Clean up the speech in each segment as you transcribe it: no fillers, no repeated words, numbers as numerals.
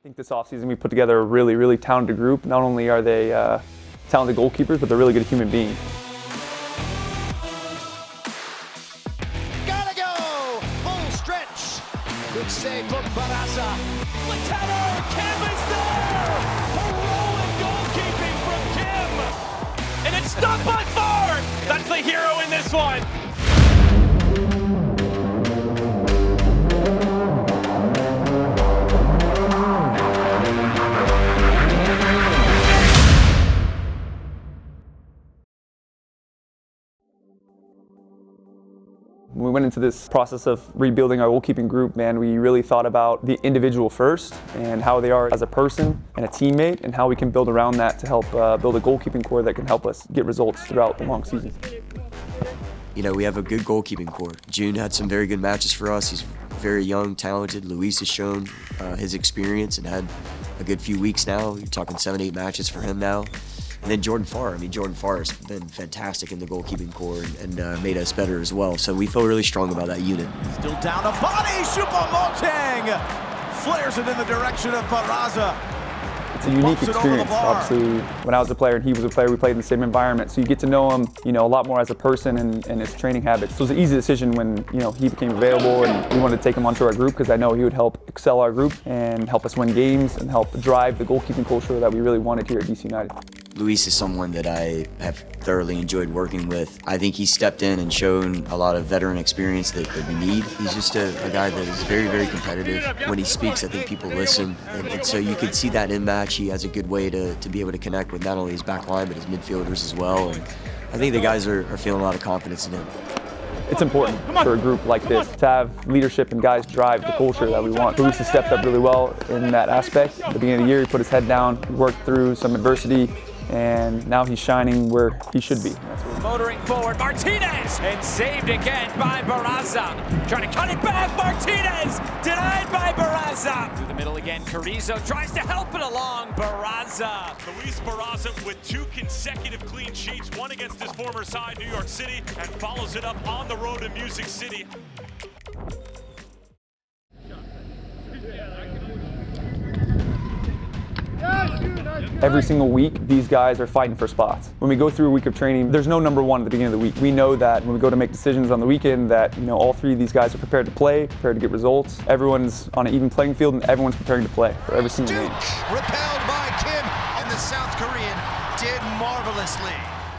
I think this offseason we put together a really, really talented group. Not only are they talented goalkeepers, but they're really good human beings. Gotta go! Full stretch! Good save from Barza. Lieutenant Kim is there! Heroic goalkeeping from Kim! And it's stopped by far! That's the hero in this one! When we went into this process of rebuilding our goalkeeping group, man, we really thought about the individual first and how they are as a person and a teammate and how we can build around that to help build a goalkeeping core that can help us get results throughout the long season. You know, we have a good goalkeeping core. Jun had some very good matches for us. He's very young, talented. Luis has shown his experience and had a good few weeks now. You're talking 7-8 matches for him now. And then Jordan Farr. I mean, Jordan Farr has been fantastic in the goalkeeping core and made us better as well. So we feel really strong about that unit. Still down a body, Choupo-Moting! Flares it in the direction of Barza. It's a unique experience. Obviously, when I was a player and he was a player, we played in the same environment. So you get to know him, you know, a lot more as a person and his training habits. So it was an easy decision when, you know, he became available and we wanted to take him onto our group because I know he would help excel our group and help us win games and help drive the goalkeeping culture that we really wanted here at DC United. Luis is someone that I have thoroughly enjoyed working with. I think he stepped in and shown a lot of veteran experience that we need. He's just a guy that is very, very competitive. When he speaks, I think people listen. And so you could see that in match. He has a good way to be able to connect with not only his back line, but his midfielders as well. And I think the guys are feeling a lot of confidence in him. It's important for a group like this to have leadership and guys drive the culture that we want. Luis has stepped up really well in that aspect. At the beginning of the year, he put his head down, worked through some adversity, and now he's shining where he should be. Motoring forward, Martinez! And saved again by Barza. Trying to cut it back, Martinez! Denied by Barza. Through the middle again, Carrizo tries to help it along, Barza. Luis Barza with 2 consecutive clean sheets, one against his former side, New York City, and follows it up on the road to Music City. Every single week, these guys are fighting for spots. When we go through a week of training, there's no number one at the beginning of the week. We know that when we go to make decisions on the weekend that, you know, all 3 of these guys are prepared to play, prepared to get results. Everyone's on an even playing field and everyone's preparing to play for every single game. Repelled by Kim, and the South Korean did marvelously.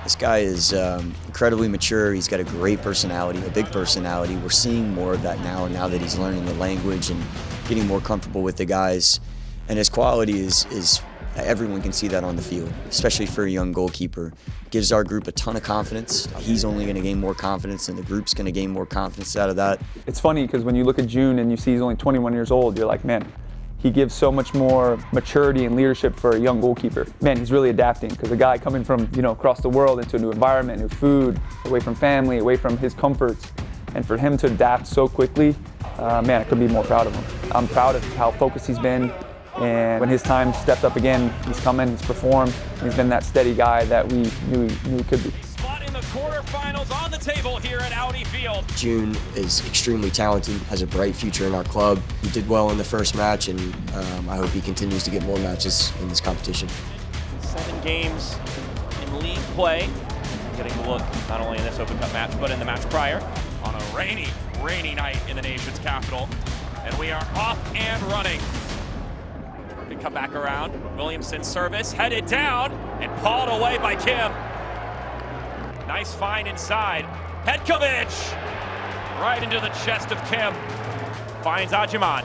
This guy is incredibly mature. He's got a great personality, a big personality. We're seeing more of that now that he's learning the language and getting more comfortable with the guys. And his quality is everyone can see that on the field, especially for a young goalkeeper. Gives our group a ton of confidence. He's only going to gain more confidence, and the group's going to gain more confidence out of that. It's funny because when you look at Jun and you see he's only 21 years old, you're like, man, he gives so much more maturity and leadership for a young goalkeeper. Man, he's really adapting because a guy coming from, you know, across the world into a new environment, new food, away from family, away from his comforts, and for him to adapt so quickly, man, I couldn't be more proud of him. I'm proud of how focused he's been. And when his time stepped up again, he's come in, he's performed, and he's been that steady guy that we knew he could be. Spot in the quarterfinals on the table here at Audi Field. Jun is extremely talented, has a bright future in our club. He did well in the first match, and I hope he continues to get more matches in this competition. 7 games in league play. Getting a look not only in this Open Cup match, but in the match prior. On a rainy, rainy night in the nation's capital. And we are off and running. They come back around. Williamson's service headed down and pawed away by Kim. Nice find inside. Petkovic right into the chest of Kim. Finds Ajiman.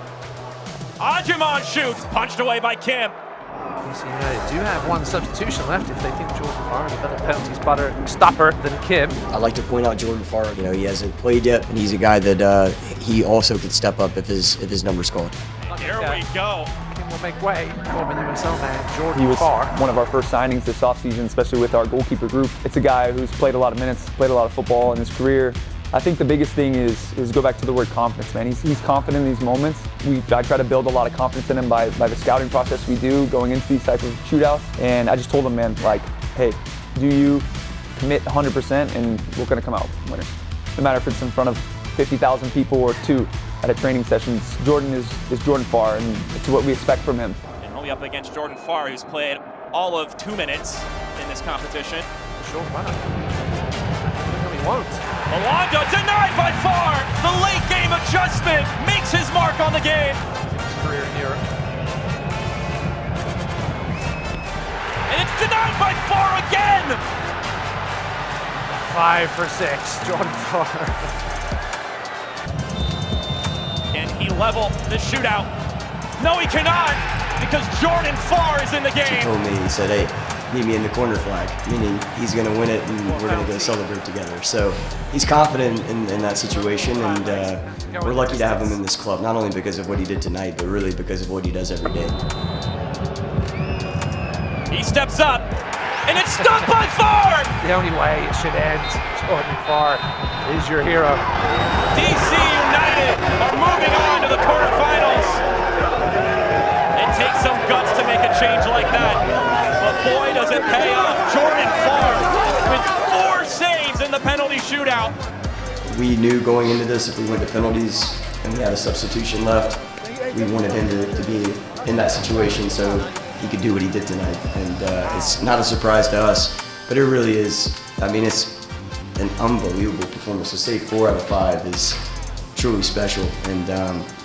Ajiman shoots, punched away by Kim. DC United do have 1 substitution left if they think Jordan Farr is a better penalty stopper than Kim. I'd like to point out Jordan Farr. You know, he hasn't played yet, and he's a guy that he also could step up if his number's called. Here we go. Will make way. Former USL man Jordan He was Farr. one of our first signings this offseason, especially with our goalkeeper group. It's a guy who's played a lot of minutes, played a lot of football in his career. I think the biggest thing is go back to the word confidence, man. He's confident in these moments. I try to build a lot of confidence in him by the scouting process we do going into these type of shootouts. And I just told him, man, like, hey, do you commit 100% and we're going to come out winners. No matter if it's in front of 50,000 people or 2. at a training session. Jordan is Jordan Farr, and it's what we expect from him. And he'll be up against Jordan Farr, who's played all of 2 minutes in this competition. Sure, why not? No, he won't. Alonso denied by Farr. The late game adjustment makes his mark on the game. His career in Europe. And it's denied by Farr again. 5 for 6, Jordan Farr. Can he level the shootout? No, he cannot, because Jordan Farr is in the He game. told me, he said, hey, meet me in the corner flag, meaning he's going to win it and we're going to go celebrate together. So he's confident in that situation, and we're lucky to have him in this club, not only because of what he did tonight, but really because of what he does every day. He steps up, and it's stopped by Farr. The only way it should end, Jordan Farr is your hero. DC United are moving on to the quarterfinals. It takes some guts to make a change like that, but boy does it pay off. Jordan Farr with 4 saves in the penalty shootout. We knew going into this, if we went to penalties and we had a substitution left, we wanted him to be in that situation so he could do what he did tonight. And it's not a surprise to us, but it really is. I mean, it's an unbelievable performance. To say 4 out of 5 is truly special. And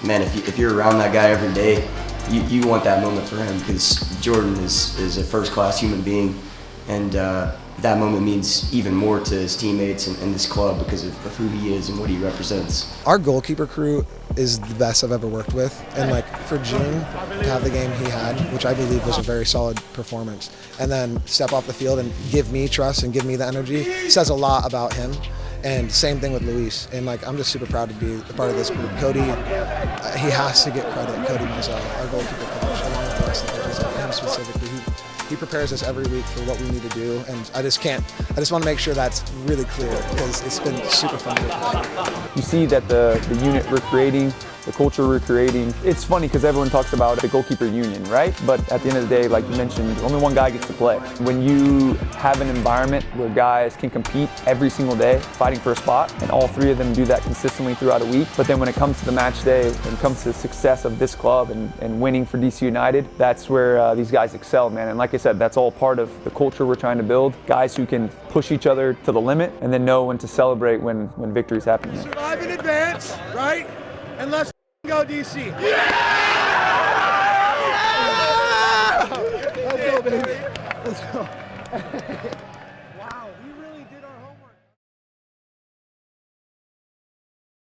man, if you're around that guy every day, you want that moment for him, because Jordan is a first-class human being, and that moment means even more to his teammates and this club because of who he is and what he represents. Our goalkeeper crew is the best I've ever worked with, and like for June to have the game he had, which I believe was a very solid performance, and then step off the field and give me trust and give me the energy, says a lot about him. And same thing with Luis, and like I'm just super proud to be a part of this group. Cody, he has to get credit. Cody Mazel, our goalkeeper coach, along with the rest of the coaches, him specifically, he prepares us every week for what we need to do, and I just want to make sure that's really clear, because it's been super fun to play. You see that the unit we're creating, the culture we're creating, it's funny because everyone talks about the goalkeeper union, right? But at the end of the day, like you mentioned, only one guy gets to play. When you have an environment where guys can compete every single day, fighting for a spot, and all 3 of them do that consistently throughout a week, but then when it comes to the match day, when it comes to the success of this club and winning for DC United, that's where these guys excel, man. And like I said, that's all part of the culture we're trying to build. Guys who can push each other to the limit and then know when to celebrate when victories happen. Survive in advance, right? And let's go DC. Yeah! Let's go, baby. Let's go.